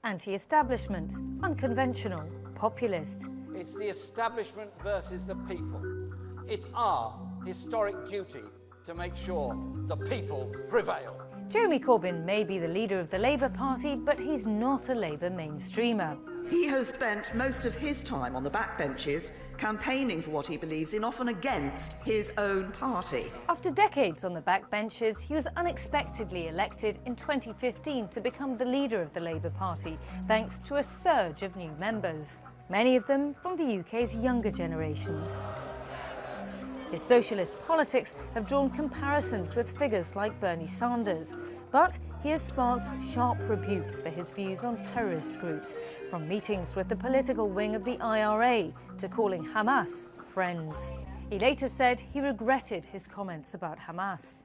Anti-establishment, unconventional, populist. It's the establishment versus the people. It's our historic duty to make sure the people prevail. Jeremy Corbyn may be the leader of the Labour Party, but he's not a Labour mainstreamer. He has spent most of his time on the backbenches campaigning for what he believes in, often against his own party. After decades on the backbenches, he was unexpectedly elected in 2015 to become the leader of the Labour Party, thanks to a surge of new members, many of them from the UK's younger generations. His socialist politics have drawn comparisons with figures like Bernie Sanders, but he has sparked sharp rebukes for his views on terrorist groups, from meetings with the political wing of the IRA to calling Hamas friends. He later said he regretted his comments about Hamas.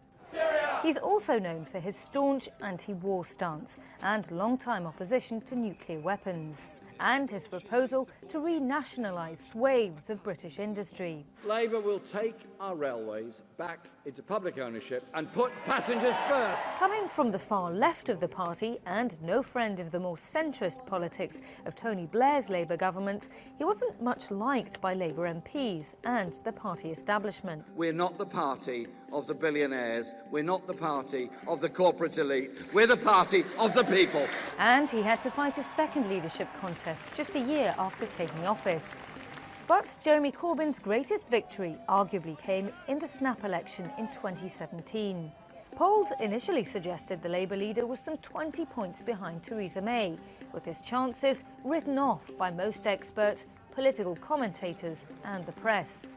He's also known for his staunch anti-war stance and long-time opposition to nuclear weapons, and his proposal to renationalise swathes of British industry. Labour will take our railways back into public ownership and put passengers first. Coming from the far left of the party and no friend of the more centrist politics of Tony Blair's Labour governments, he wasn't much liked by Labour MPs and the party establishment. We're not the party of the billionaires. We're not the party of the corporate elite. We're the party of the people. And he had to fight a second leadership contest just a year after taking office. But Jeremy Corbyn's greatest victory arguably came in the snap election in 2017. Polls initially suggested the Labour leader was some 20 points behind Theresa May, with his chances written off by most experts, political commentators and the press.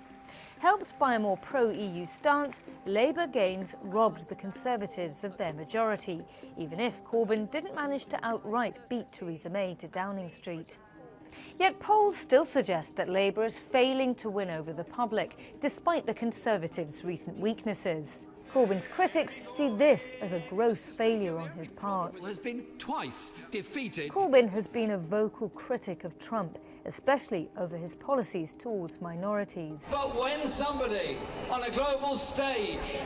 Helped by a more pro-EU stance, Labour gains robbed the Conservatives of their majority, even if Corbyn didn't manage to outright beat Theresa May to Downing Street. Yet polls still suggest that Labour is failing to win over the public, despite the Conservatives' recent weaknesses. Corbyn's critics see this as a gross failure on his part. Has been twice defeated. Corbyn has been a vocal critic of Trump, especially over his policies towards minorities. But when somebody on a global stage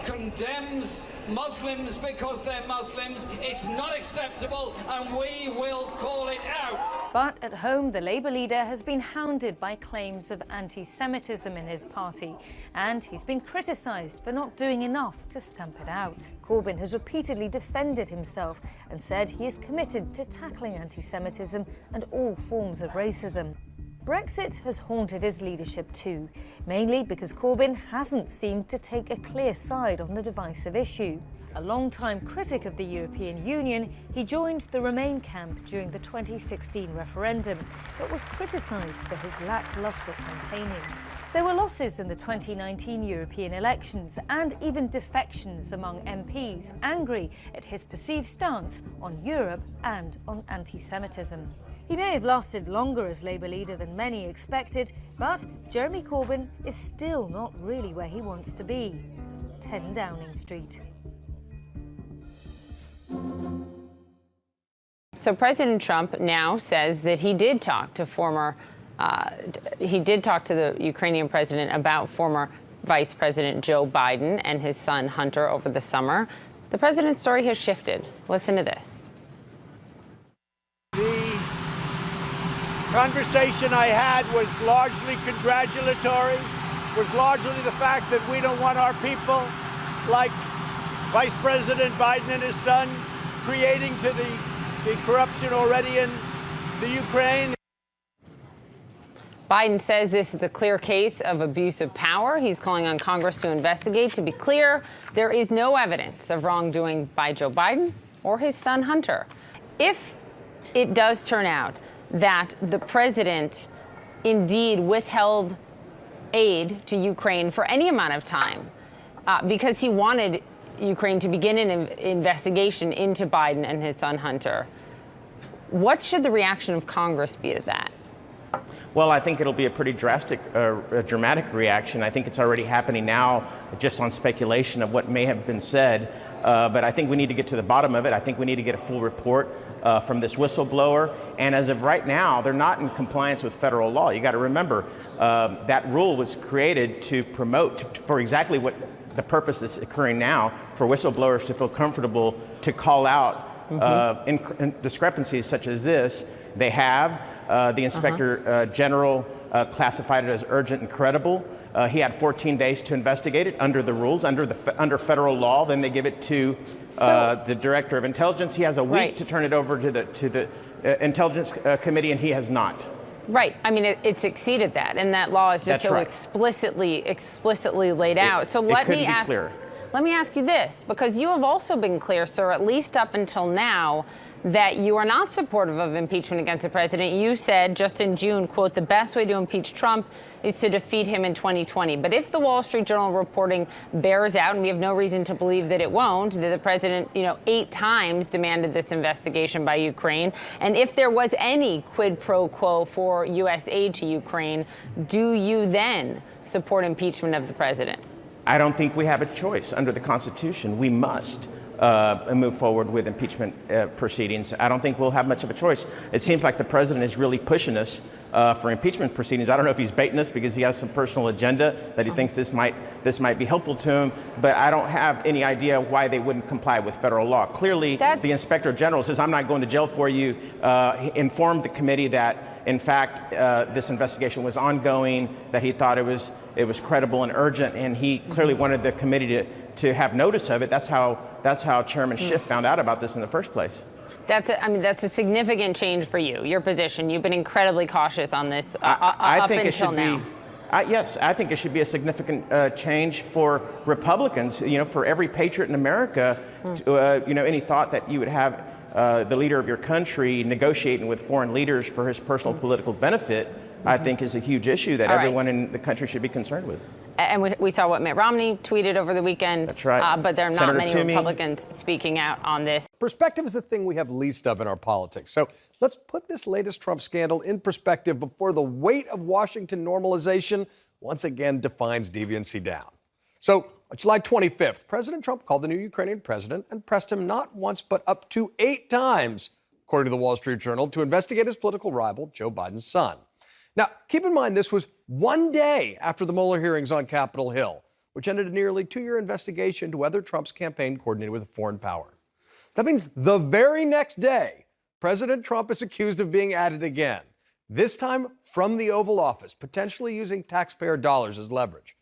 condemns Muslims because they're Muslims, it's not acceptable and we will call it out. But at home, the Labour leader has been hounded by claims of anti-Semitism in his party, and he's been criticised for not doing enough to stamp it out. Corbyn has repeatedly defended himself and said he is committed to tackling anti-Semitism and all forms of racism. Brexit has haunted his leadership too, mainly because Corbyn hasn't seemed to take a clear side on the divisive issue. A long-time critic of the European Union, he joined the Remain camp during the 2016 referendum, but was criticised for his lacklustre campaigning. There were losses in the 2019 European elections and even defections among MPs angry at his perceived stance on Europe and on anti-Semitism. He may have lasted longer as Labour leader than many expected, but Jeremy Corbyn is still not really where he wants to be. 10 Downing Street. So President Trump now says that he did talk to the Ukrainian president about former Vice President Joe Biden and his son Hunter over the summer. The president's story has shifted. Listen to this. The conversation I had was largely congratulatory, was largely the fact that we don't want our people, like Vice President Biden and his son, creating to the corruption already in the Ukraine. Biden says this is a clear case of abuse of power. He's calling on Congress to investigate. To be clear, there is no evidence of wrongdoing by Joe Biden or his son Hunter. If it does turn out that the president indeed withheld aid to Ukraine for any amount of time because he wanted Ukraine to begin an investigation into Biden and his son Hunter, what should the reaction of Congress be to that? Well, I think it'll be a pretty drastic, dramatic reaction. I think it's already happening now, just on speculation of what may have been said. But I think we need to get to the bottom of it. I think we need to get a full report from this whistleblower. And as of right now, they're not in compliance with federal law. You got to remember that rule was created to promote for exactly what the purpose that's occurring now, for whistleblowers to feel comfortable to call out discrepancies such as this. They have. The Inspector General classified it as urgent and credible. He had 14 days to investigate it under the rules, under federal law. Then they give it to the Director of Intelligence. He has a week to turn it over to the Intelligence Committee, and he has not. Right. I mean, it's exceeded that, and that law is just explicitly laid out. So let me ask you this, because you have also been clear, sir, at least up until now, that you are not supportive of impeachment against the president. You said just in June, quote, the best way to impeach Trump is to defeat him in 2020. But if the Wall Street Journal reporting bears out, and we have no reason to believe that it won't, that the president, 8 times demanded this investigation by Ukraine, and if there was any quid pro quo for U.S. aid to Ukraine, do you then support impeachment of the president? I don't think we have a choice. Under the Constitution, we must move forward with impeachment proceedings. I don't think we'll have much of a choice. It seems like the president is really pushing us for impeachment proceedings. I don't know if he's baiting us because he has some personal agenda that he thinks this might be helpful to him, but I don't have any idea why they wouldn't comply with federal law. Clearly, the Inspector General says, I'm not going to jail for you. He informed the committee that, in fact, this investigation was ongoing, that he thought it was credible and urgent, and he clearly wanted the committee to have notice of it. That's how Chairman Schiff found out about this in the first place. That's a significant change for you, your position. You've been incredibly cautious on this I think until now. Yes, I think it should be a significant change for Republicans, for every patriot in America, any thought that you would have the leader of your country negotiating with foreign leaders for his personal political benefit, I think is a huge issue that everyone in the country should be concerned with. And we saw what Mitt Romney tweeted over the weekend. That's right. But there are not Senator many Toomey. Republicans speaking out on this. Perspective is the thing we have least of in our politics. So let's put this latest Trump scandal in perspective before the weight of Washington normalization once again defines deviancy down. So on July 25th, President Trump called the new Ukrainian president and pressed him not once but up to 8 times, according to the Wall Street Journal, to investigate his political rival, Joe Biden's son. Now, keep in mind, this was one day after the Mueller hearings on Capitol Hill, which ended a nearly 2-year investigation into whether Trump's campaign coordinated with a foreign power. That means the very next day, President Trump is accused of being at it again, this time from the Oval Office, potentially using taxpayer dollars as leverage.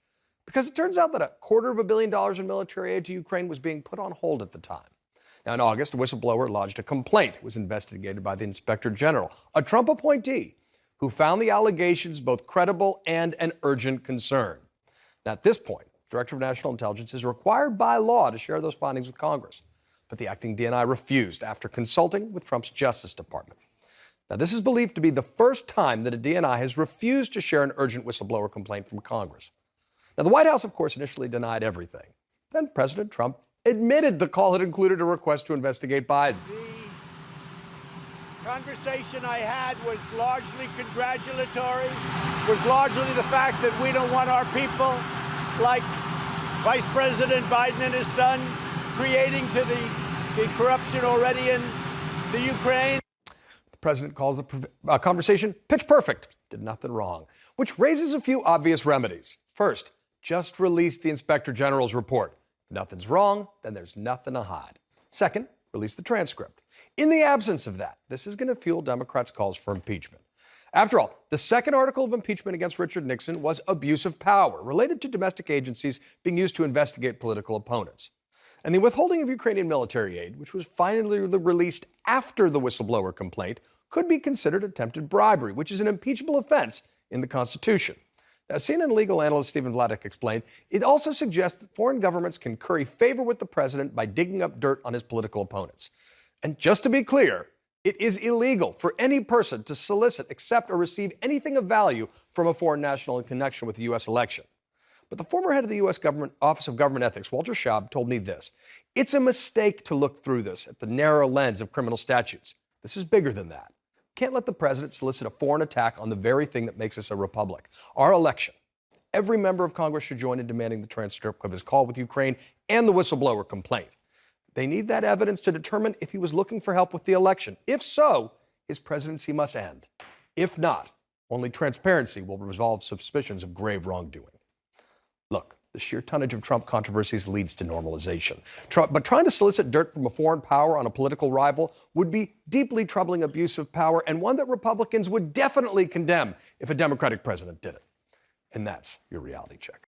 Because it turns out that $250 million in military aid to Ukraine was being put on hold at the time. Now, in August, a whistleblower lodged a complaint. It was investigated by the Inspector General, a Trump appointee, who found the allegations both credible and an urgent concern. Now, at this point, the Director of National Intelligence is required by law to share those findings with Congress. But the acting DNI refused after consulting with Trump's Justice Department. Now, this is believed to be the first time that a DNI has refused to share an urgent whistleblower complaint from Congress. Now, the White House, of course, initially denied everything. Then President Trump admitted the call had included a request to investigate Biden. The conversation I had was largely congratulatory, was largely the fact that we don't want our people, like Vice President Biden and his son, creating to the corruption already in the Ukraine. The president calls the conversation pitch perfect, did nothing wrong, which raises a few obvious remedies. First, just release the Inspector General's report. If nothing's wrong, then there's nothing to hide. Second, release the transcript. In the absence of that, this is going to fuel Democrats' calls for impeachment. After all, the second article of impeachment against Richard Nixon was abuse of power, related to domestic agencies being used to investigate political opponents. And the withholding of Ukrainian military aid, which was finally released after the whistleblower complaint, could be considered attempted bribery, which is an impeachable offense in the Constitution. As CNN legal analyst Stephen Vladeck explained, it also suggests that foreign governments can curry favor with the president by digging up dirt on his political opponents. And just to be clear, it is illegal for any person to solicit, accept, or receive anything of value from a foreign national in connection with the U.S. election. But the former head of the U.S. Office of Government Ethics, Walter Schaub, told me this. It's a mistake to look through this at the narrow lens of criminal statutes. This is bigger than that. Can't let the president solicit a foreign attack on the very thing that makes us a republic, our election. Every member of Congress should join in demanding the transcript of his call with Ukraine and the whistleblower complaint. They need that evidence to determine if he was looking for help with the election. If so, his presidency must end. If not, only transparency will resolve suspicions of grave wrongdoing. Look, The sheer tonnage of Trump controversies leads to normalization. But trying to solicit dirt from a foreign power on a political rival would be deeply troubling abuse of power, and one that Republicans would definitely condemn if a Democratic president did it. And that's your reality check.